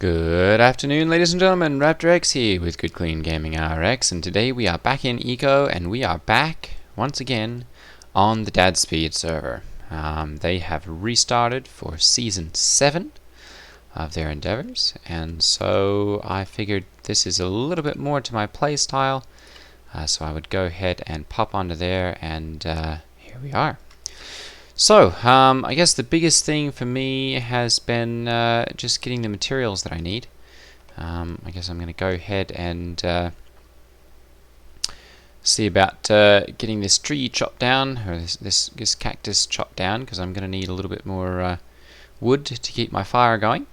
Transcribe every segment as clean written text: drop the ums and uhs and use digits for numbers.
Good afternoon, ladies and gentlemen. Raptor X here with Good Clean Gaming RX, and today we are back in Eco, and we are back once again on the DadSpeed server. They have restarted for Season 7 of their endeavors, and so I figured this is a little bit more to my playstyle, so I would go ahead and pop onto there, and here we are. So, I guess the biggest thing for me has been just getting the materials that I need. I guess I'm going to go ahead and see about getting this tree chopped down, or this cactus chopped down, because I'm going to need a little bit more wood to keep my fire going.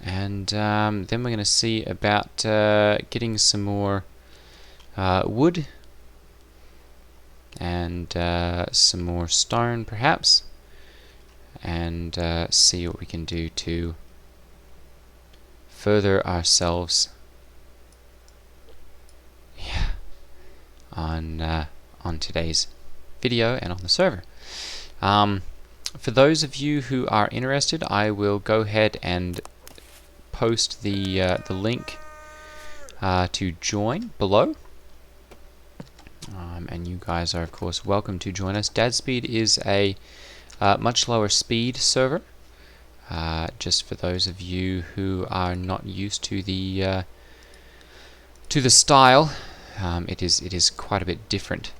And then we're going to see about getting some more wood and some more stone perhaps, and see what we can do to further ourselves on today's video and on the server. For those of you who are interested, I will go ahead and post the link to join below. And you guys are of course welcome to join us. DadSpeed is a much lower speed server, just for those of you who are not used to the style. It is quite a bit different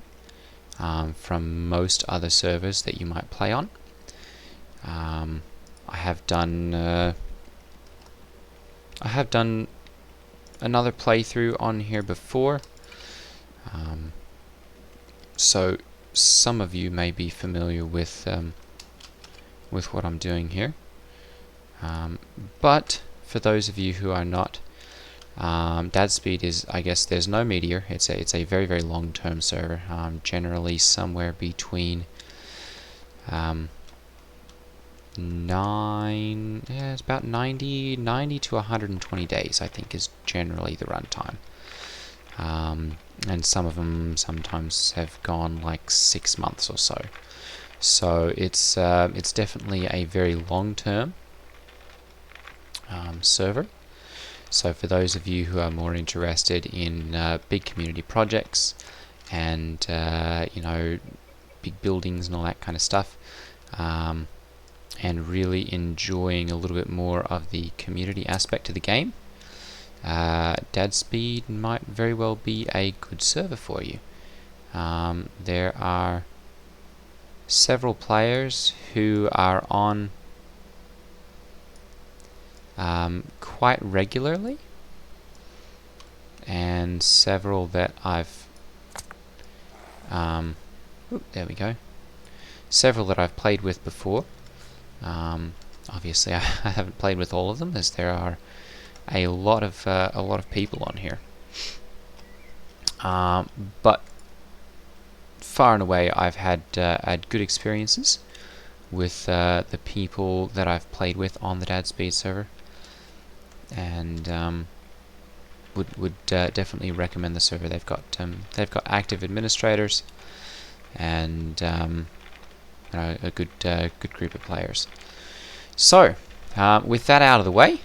from most other servers that you might play on. I have done another playthrough on here before. So some of you may be familiar with what I'm doing here, but for those of you who are not, DadSpeed is, I guess there's no meteor. It's a very, very long-term server, generally somewhere between it's about 90 to 120 days, I think, is generally the runtime. And some of them sometimes have gone like 6 months or so. So it's definitely a very long-term server. So for those of you who are more interested in big community projects and big buildings and all that kind of stuff, and really enjoying a little bit more of the community aspect of the game, DadSpeed might very well be a good server for you. There are several players who are on quite regularly, and several that I've there we go. Several that I've played with before. Obviously, I haven't played with all of them, as there are a lot of people on here, but far and away I've had good experiences with the people that I've played with on the DadSpeed server, and would definitely recommend the server. They've got active administrators and a good group of players. So with that out of the way,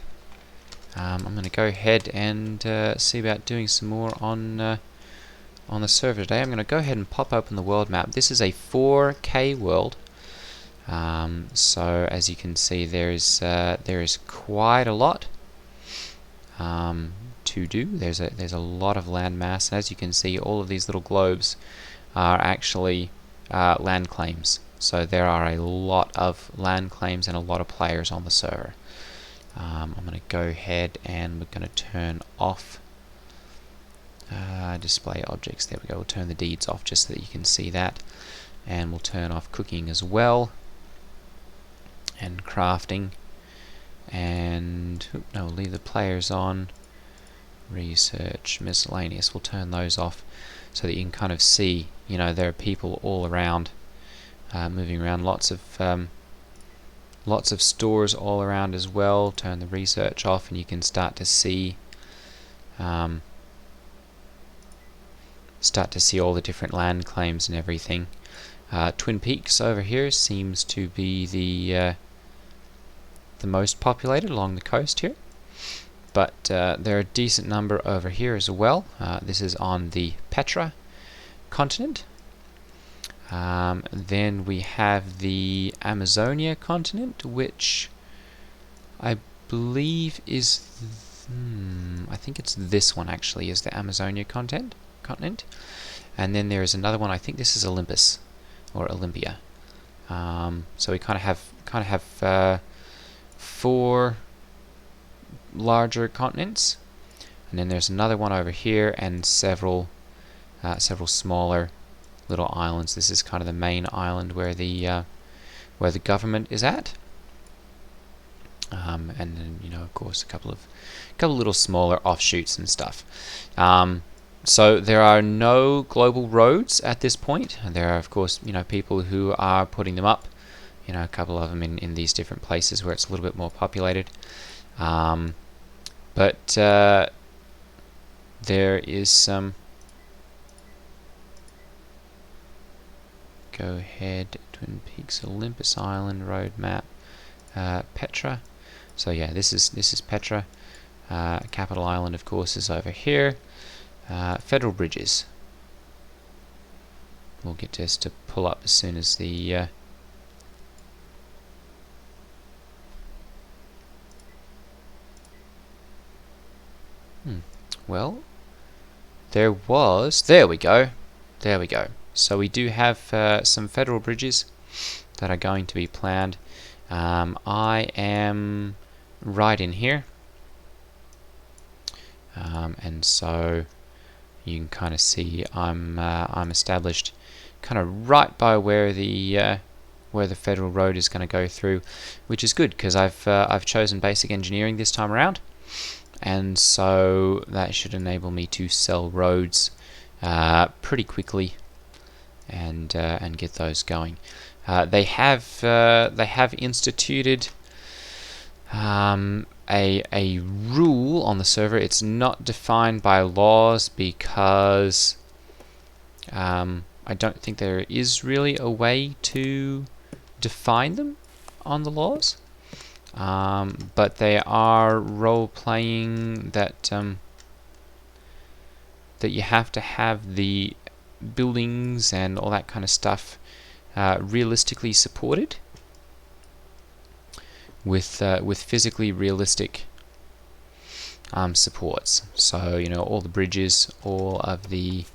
I'm going to go ahead and see about doing some more on the server today. I'm going to go ahead and pop open the world map. This is a 4K world, so as you can see, there is quite a lot to do. There's a lot of land mass, and as you can see, all of these little globes are actually land claims. So there are a lot of land claims and a lot of players on the server. I'm going to go ahead and we're going to turn off display objects. There we go. We'll turn the deeds off just so that you can see that, and we'll turn off cooking as well, and crafting, and no, we'll leave the players on. Research, miscellaneous, we'll turn those off so that you can kind of see, there are people all around, moving around. Lots of stores all around as well. Turn the research off, and you can start to see all the different land claims and everything. Twin Peaks over here seems to be the most populated along the coast here. but there are a decent number over here as well. This is on the Petra continent. Then we have the Amazonia continent, which I believe is, I think it's this one actually, is the Amazonia continent. And then there is another one. I think this is Olympus or Olympia. So we kind of have 4 larger continents, and then there's another one over here, and several smaller little islands. This is kind of the main island where the government is at, and then of course a couple of little smaller offshoots and stuff. So there are no global roads at this point. There are, of course, people who are putting them up. A couple of them in these different places where it's a little bit more populated. But there is some. Go ahead, Twin Peaks, Olympus Island road map, Petra. So yeah, this is Petra. Capital Island, of course, is over here. Federal bridges. We'll get this to pull up as soon as the well, there we go. So we do have some federal bridges that are going to be planned. I am right in here, and so you can kind of see I'm established kind of right by where the federal road is going to go through, which is good because I've chosen basic engineering this time around, and so that should enable me to sell roads pretty quickly and get those going. They have instituted a rule on the server. It's not defined by laws because I don't think there is really a way to define them on the laws. But they are role-playing that that you have to have the buildings and all that kind of stuff realistically supported with physically realistic supports. So all the bridges, all of the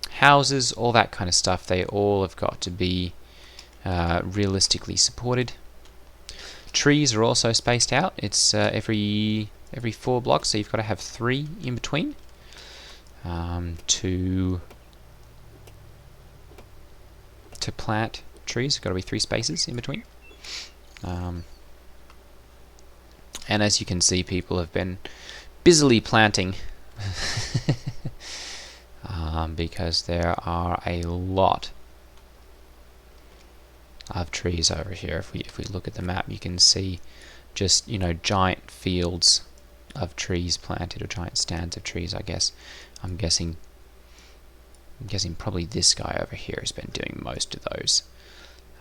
houses, all that kind of stuff, they all have got to be realistically supported. Trees are also spaced out. It's every 4 blocks, so you've got to have 3 in between to plant trees. There's got to be 3 spaces in between. And as you can see, people have been busily planting because there are a lot of trees over here. If we look at the map, you can see just giant fields of trees planted, or giant stands of trees, I guess. I'm guessing probably this guy over here has been doing most of those.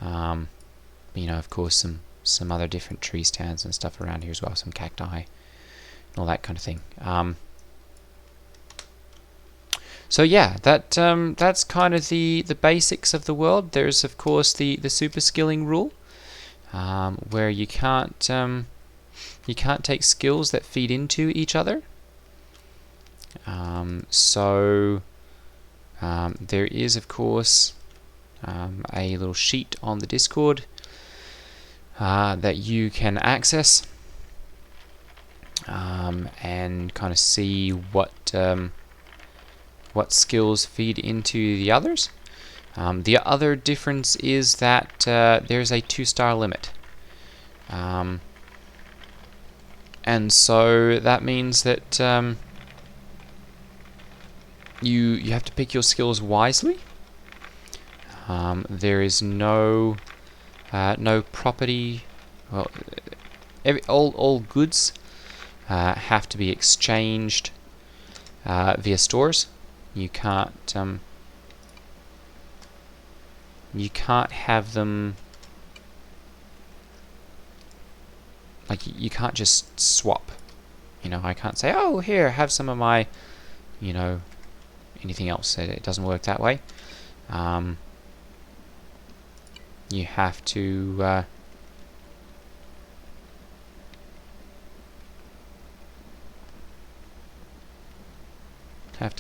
Of course, some other different tree stands and stuff around here as well, some cacti and all that kind of thing. So yeah, that's kind of the basics of the world. There's of course the super skilling rule, where you can't take skills that feed into each other. So there is of course a little sheet on the Discord that you can access and kind of see what skills feed into the others. The other difference is that there's a 2-star limit. And so that means that you have to pick your skills wisely. There is no property. Well, all goods have to be exchanged via stores. You can't have them like you can't just swap. You know, I can't say, oh, here, have some of my, you know, anything else. It doesn't work that way. You have to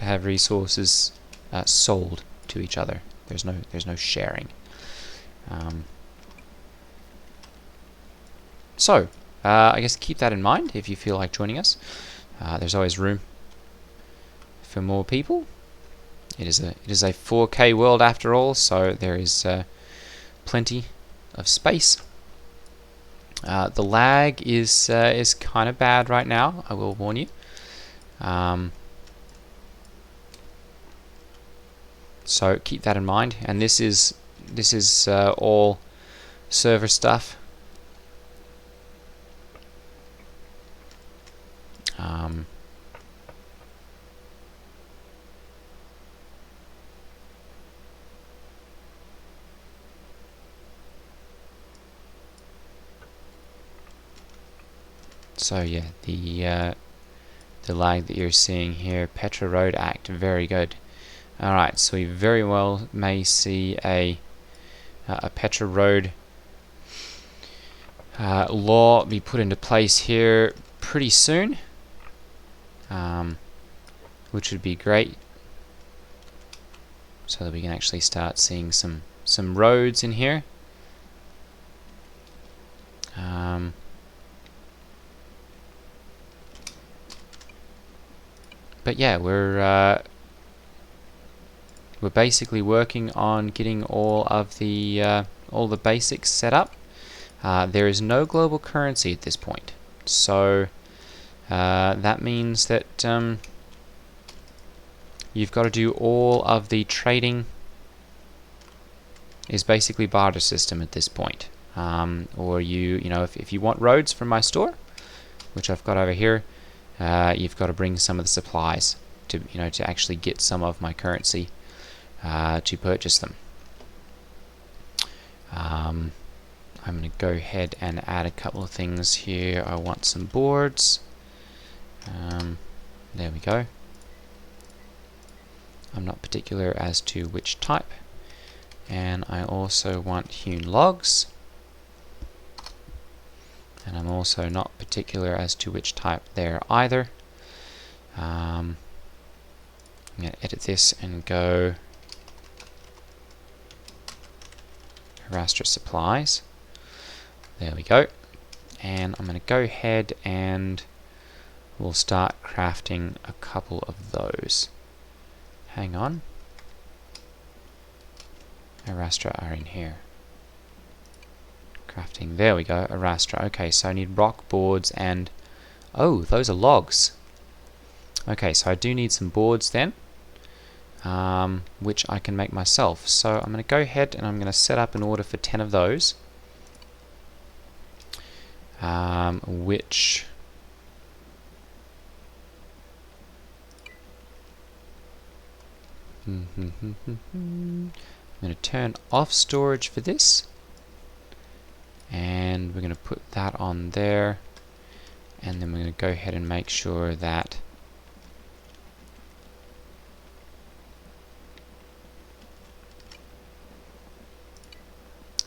have resources sold to each other. There's no sharing. So I guess keep that in mind if you feel like joining us. There's always room for more people. It is a 4K world after all, so there is plenty of space. The lag is kind of bad right now, I will warn you. So keep that in mind. And this is all server stuff. So yeah, the lag that you're seeing here, Petra Road Act, very good. Alright, so we very well may see a Petra Road law be put into place here pretty soon, which would be great, so that we can actually start seeing some roads in here. But yeah, we're basically working on getting all the basics set up. There is no global currency at this point, so that means that you've got to do all of the trading is basically barter system at this point. Or you know, if you want roads from my store, which I've got over here, you've got to bring some of the supplies to to actually get some of my currency to purchase them. I'm going to go ahead and add a couple of things here. I want some boards. There we go. I'm not particular as to which type. And I also want hewn logs. And I'm also not particular as to which type there either. I'm going to edit this and go raster supplies. There we go. And I'm going to go ahead and we'll start crafting a couple of those. Hang on. A raster are in here. Crafting, there we go, a raster. Okay, so I need rock boards and... oh, those are logs. Okay, so I do need some boards then, which I can make myself. So I'm going to go ahead and I'm going to set up an order for 10 of those. Which... I'm going to turn off storage for this. And we're going to put that on there, and then we're going to go ahead and make sure that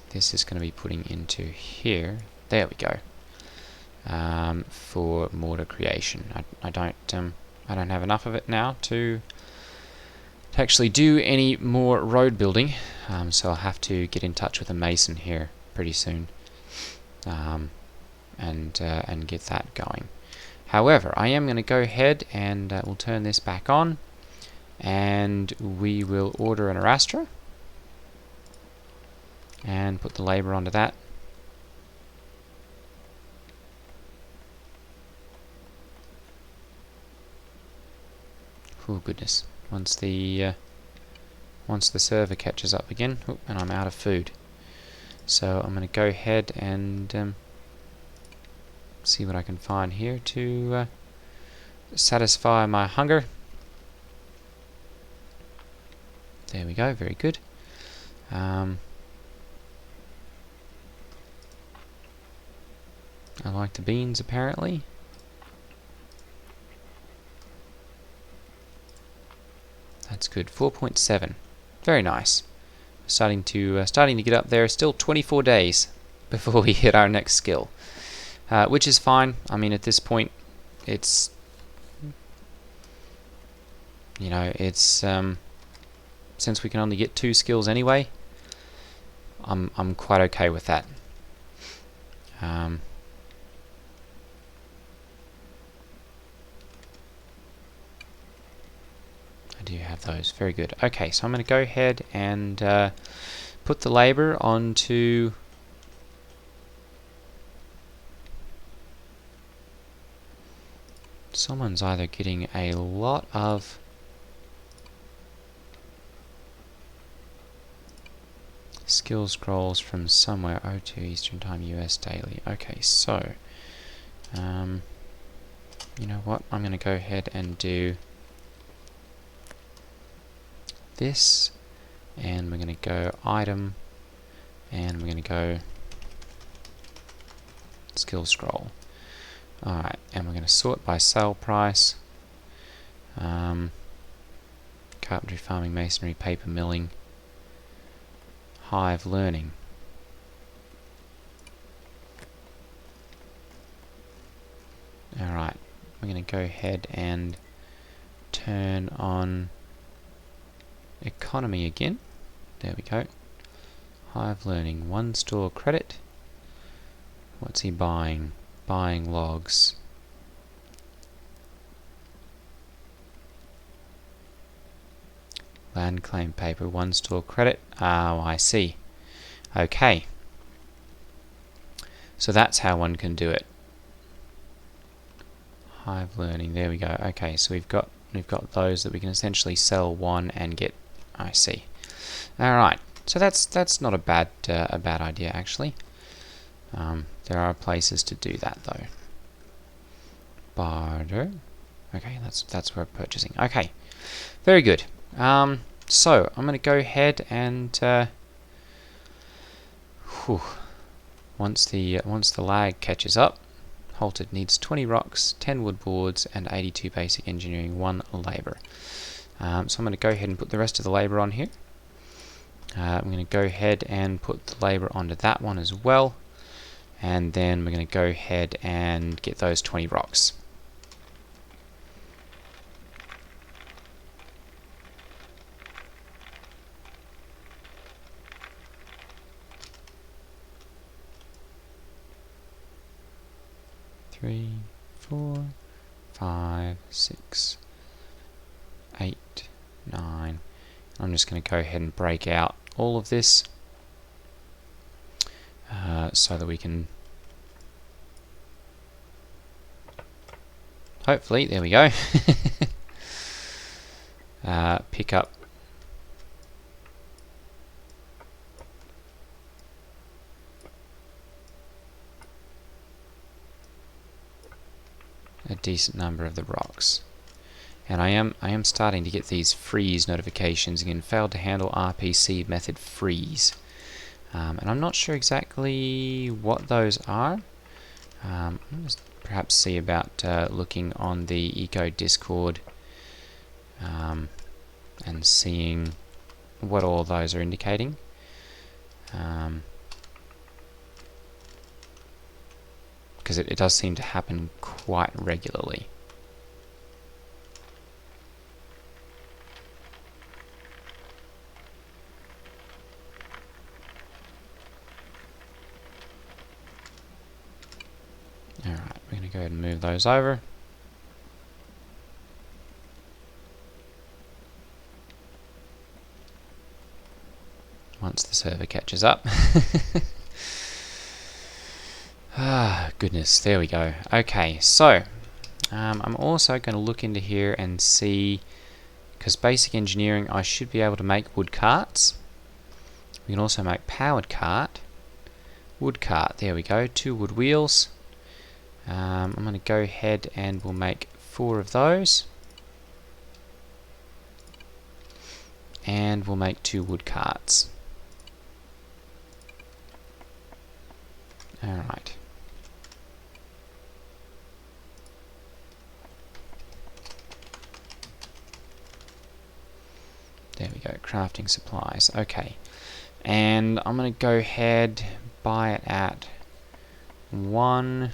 this is going to be putting into here. There we go. For mortar creation. I don't have enough of it now to actually do any more road building, so I'll have to get in touch with a mason here pretty soon. And get that going. However, I am going to go ahead and we'll turn this back on, and we will order an arrastra and put the labor onto that. Oh goodness! Once the server catches up again, and I'm out of food. So I'm going to go ahead and see what I can find here to satisfy my hunger. There we go, very good. I like the beans apparently. That's good. 4.7. Very nice. Starting to get up there. Still 24 days before we hit our next skill, which is fine. I mean, at this point, it's it's since we can only get 2 skills anyway. I'm quite okay with that. I do have those. Very good. Okay, so I'm going to go ahead and put the labor onto someone's either getting a lot of skill scrolls from somewhere. 02 Eastern Time, US daily. Okay, so you know what? I'm going to go ahead and do this, and we're going to go item, and we're going to go skill scroll. Alright, and we're going to sort by sale price. Carpentry, farming, masonry, paper milling, hive learning. Alright, we're going to go ahead and turn on economy again. There we go. Hive learning, 1 store credit. What's he buying? Buying logs. Land claim paper, 1 store credit. Oh, I see. Okay. So that's how one can do it. Hive learning, there we go. Okay, so we've got those that we can essentially sell 1 and get. I see. All right. So that's not a bad idea actually. There are places to do that though. Barter. Okay, that's where we're purchasing. Okay, very good. So I'm going to go ahead and once the lag catches up, halted needs 20 rocks, 10 wood boards, and 82 basic engineering, 1 labor. So I'm going to go ahead and put the rest of the labor on here. I'm going to go ahead and put the labor onto that one as well, and then we're going to go ahead and get those 20 rocks. Three, 4, 5, 6, 8, 9. I'm just going to go ahead and break out all of this so that we can hopefully, there we go, pick up a decent number of the rocks. And I am starting to get these freeze notifications again. Failed to handle RPC method freeze. And I'm not sure exactly what those are. I'm going to perhaps see about looking on the Eco Discord and seeing what all those are indicating. Because it does seem to happen quite regularly. Alright, we're going to go ahead and move those over. Once the server catches up. Ah, goodness, there we go. Okay, so I'm also going to look into here and see, because basic engineering, I should be able to make wood carts. We can also make powered cart. Wood cart, there we go, 2 wood wheels. I'm going to go ahead and we'll make 4 of those. And we'll make 2 wood carts. Alright. we go, crafting supplies. Okay. And I'm going to go ahead, buy it at 1.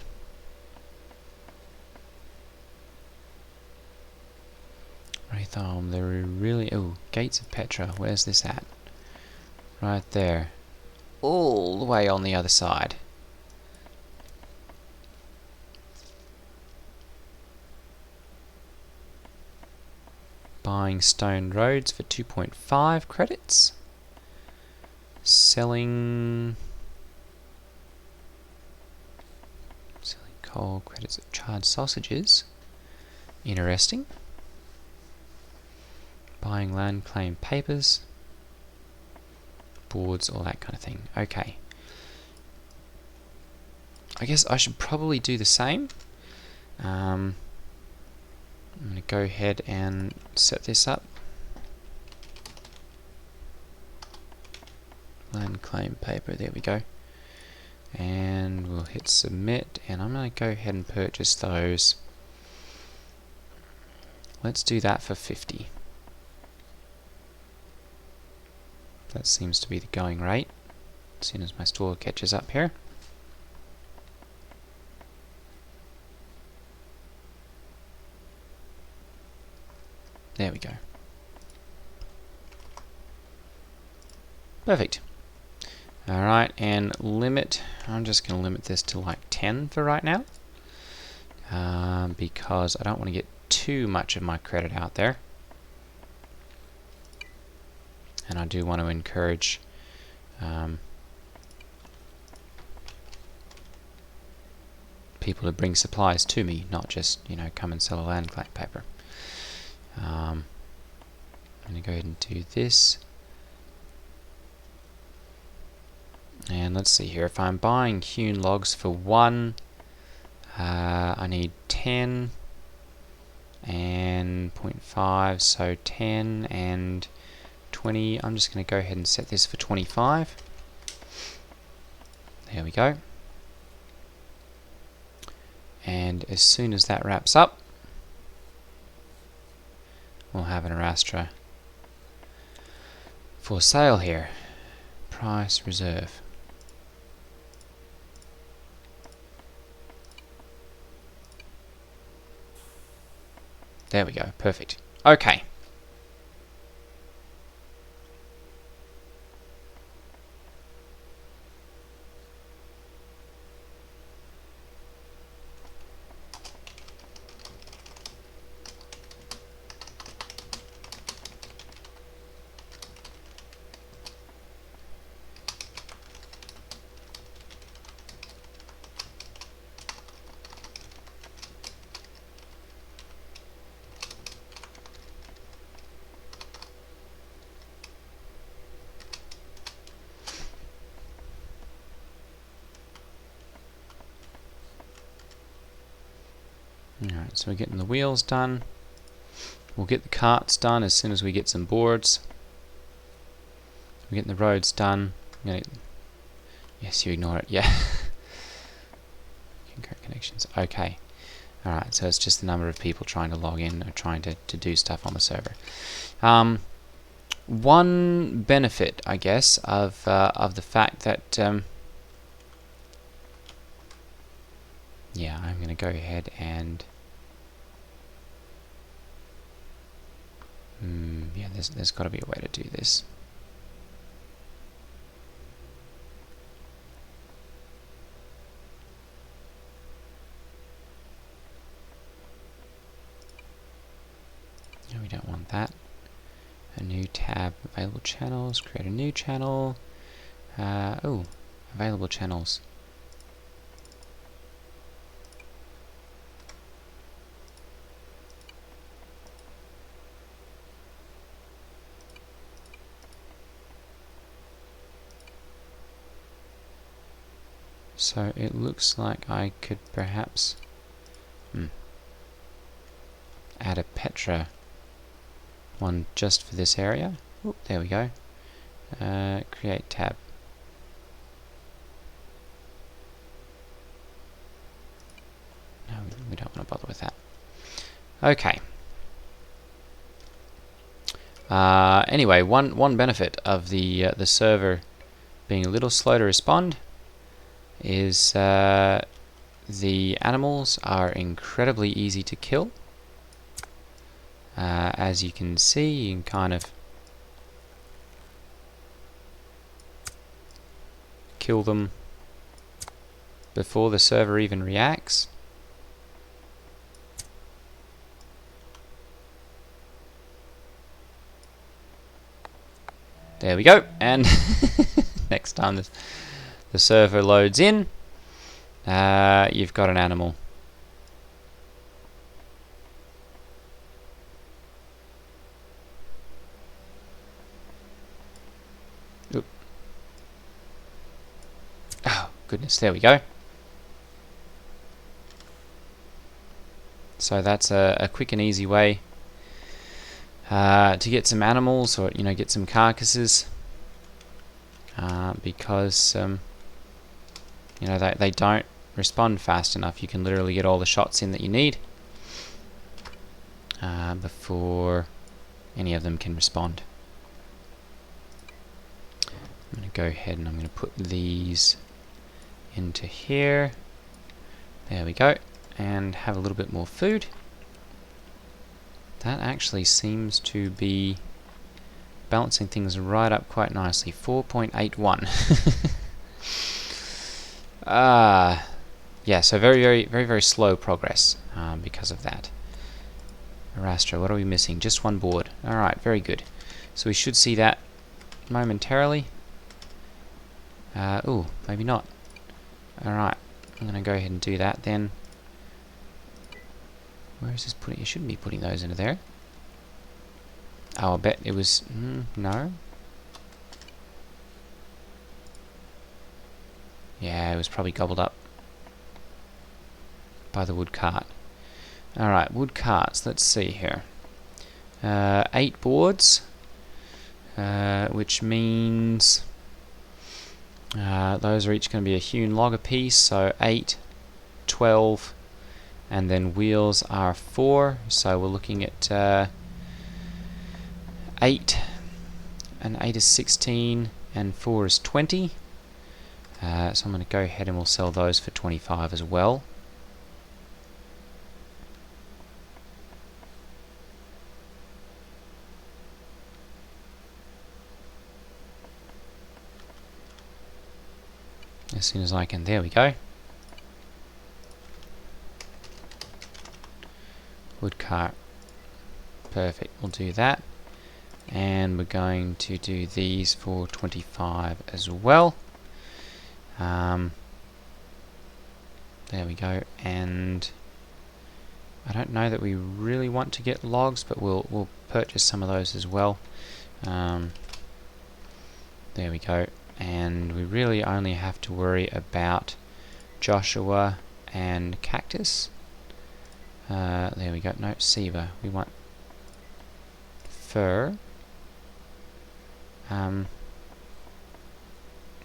Raythom, they're really... Oh, Gates of Petra. Where's this at? Right there. All the way on the other side. Buying stone roads for 2.5 credits. Selling coal credits of charred sausages. Interesting. Buying land claim papers. Boards, all that kind of thing. Okay. I guess I should probably do the same. I'm going to go ahead and set this up. Land claim paper, there we go. And we'll hit submit, and I'm going to go ahead and purchase those. Let's do that for 50. That seems to be the going rate as soon as my store catches up here. There we go. Perfect. Alright, and limit. I'm just going to limit this to like 10 for right now. Because I don't want to get too much of my credit out there. And I do want to encourage people to bring supplies to me, not just, you know, come and sell a land claim paper. I'm going to go ahead and do this. And let's see here, if I'm buying hewn logs for 1, I need 10 and 0.5, so 10 and 20. I'm just going to go ahead and set this for 25. There we go. And as soon as that wraps up, we'll have an Arastra for sale here. Price reserve. There we go, perfect. Okay. Alright, so we're getting the wheels done. We'll get the carts done as soon as we get some boards. We're getting the roads done. Yes, you ignore it, yeah. Concurrent connections, okay. Alright, so it's just the number of people trying to log in or trying to do stuff on the server. One benefit, I guess, of the fact that yeah, I'm going to go ahead and yeah, there's got to be a way to do this. No, we don't want that. A new tab, available channels, create a new channel. Oh, available channels. So it looks like I could perhaps add a Petra one just for this area. Oop, there we go. Create tab. No, we don't want to bother with that. Okay. Anyway, one benefit of the server being a little slow to respond is the animals are incredibly easy to kill. As you can see, you can kind of kill them before the server even reacts. There we go, and next time the server loads in, you've got an animal. Oop. Oh, goodness, there we go. So that's a quick and easy way to get some animals, or get some carcasses, because they don't respond fast enough. You can literally get all the shots in that you need before any of them can respond. I'm going to go ahead and I'm going to put these into here. There we go, and have a little bit more food. That actually seems to be balancing things right up quite nicely. 4.81. Yeah, so very slow progress because of that. Raptor, what are we missing? Just one board. Alright, very good. So we should see that momentarily. Ooh, maybe not. Alright, I'm going to go ahead and do that then. Where is this putting? You shouldn't be putting those into there. Oh, I bet it was... no. Yeah, it was probably gobbled up by the wood cart. Alright, wood carts. Let's see here. 8 boards, which means those are each going to be a hewn log apiece, so 8, 12, and then wheels are 4, so we're looking at 8, and 8 is 16, and 4 is 20. So I'm going to go ahead and we'll sell those for 25 as well. As soon as I can, there we go. Wood cart. Perfect, we'll do that. And we're going to do these for 25 as well. There we go. And I don't know that we really want to get logs, but we'll purchase some of those as well. There we go. And we really only have to worry about Joshua and Cactus. There we go. No, Siva. We want fur.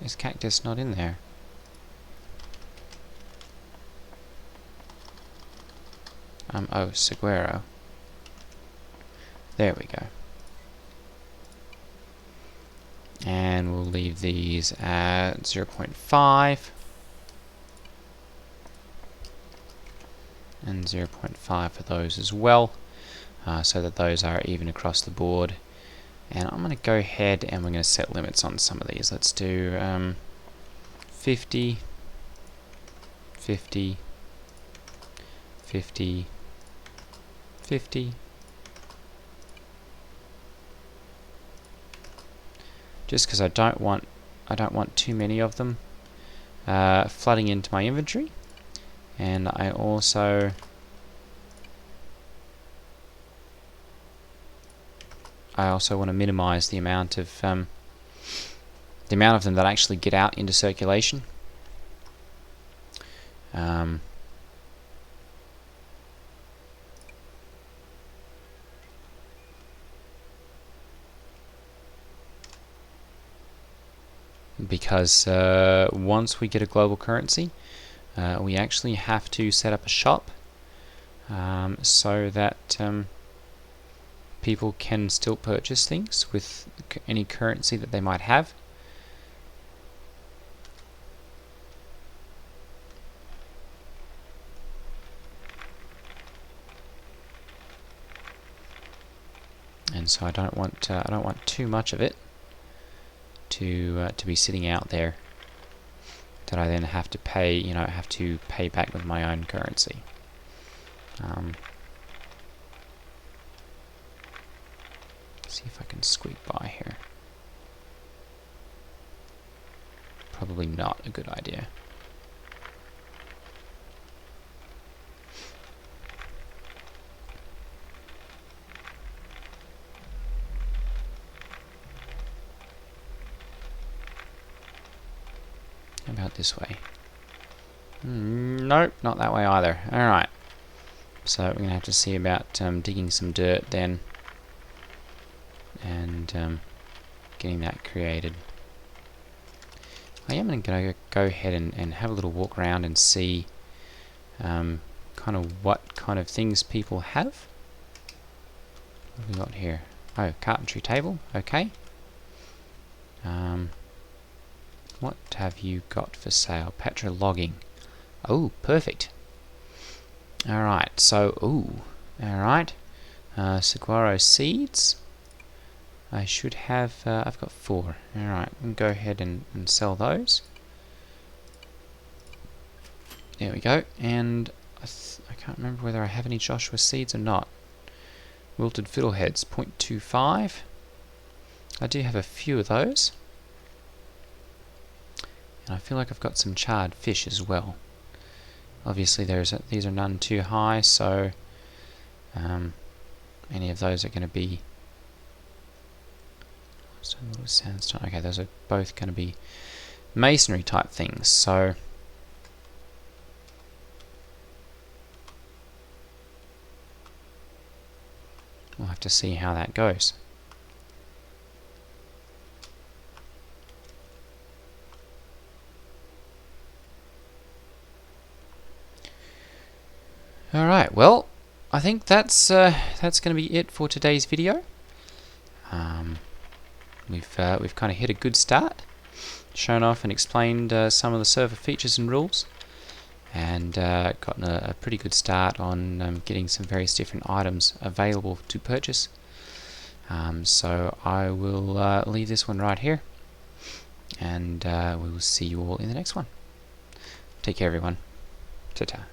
Is Cactus not in there? Oh, Seguero. There we go. And we'll leave these at 0.5 and 0.5 for those as well, so that those are even across the board. And I'm going to go ahead and we're going to set limits on some of these. Let's do 50, 50, 50, 50. Just because I don't want too many of them flooding into my inventory, and I also want to minimize the amount of them that actually get out into circulation. Because once we get a global currency, we actually have to set up a shop so that people can still purchase things with any currency that they might have. And so I don't want too much of it to be sitting out there that I then have to pay, have to pay back with my own currency. See if I can squeak by here. Probably not a good idea. How about this way? Nope, not that way either. Alright. So we're going to have to see about digging some dirt then. And getting that created. I am going to go ahead and have a little walk around and see kind of what kind of things people have. What have we got here? Oh, carpentry table. Okay. What have you got for sale? Petra logging. Oh, perfect. Alright, so, alright. Saguaro seeds. I should have, I've got 4. Alright, I'm going to go ahead and sell those. There we go. And I can't remember whether I have any Joshua seeds or not. Wilted fiddleheads, 0.25. I do have a few of those. And I feel like I've got some charred fish as well. Obviously these are none too high, so any of those are going to be sandstone. Okay, those are both going to be masonry type things, so we'll have to see how that goes. Alright, well, I think that's going to be it for today's video. We've kind of hit a good start, shown off and explained some of the server features and rules, and gotten a pretty good start on getting some various different items available to purchase. So I will leave this one right here, and we will see you all in the next one. Take care, everyone. Ta-ta.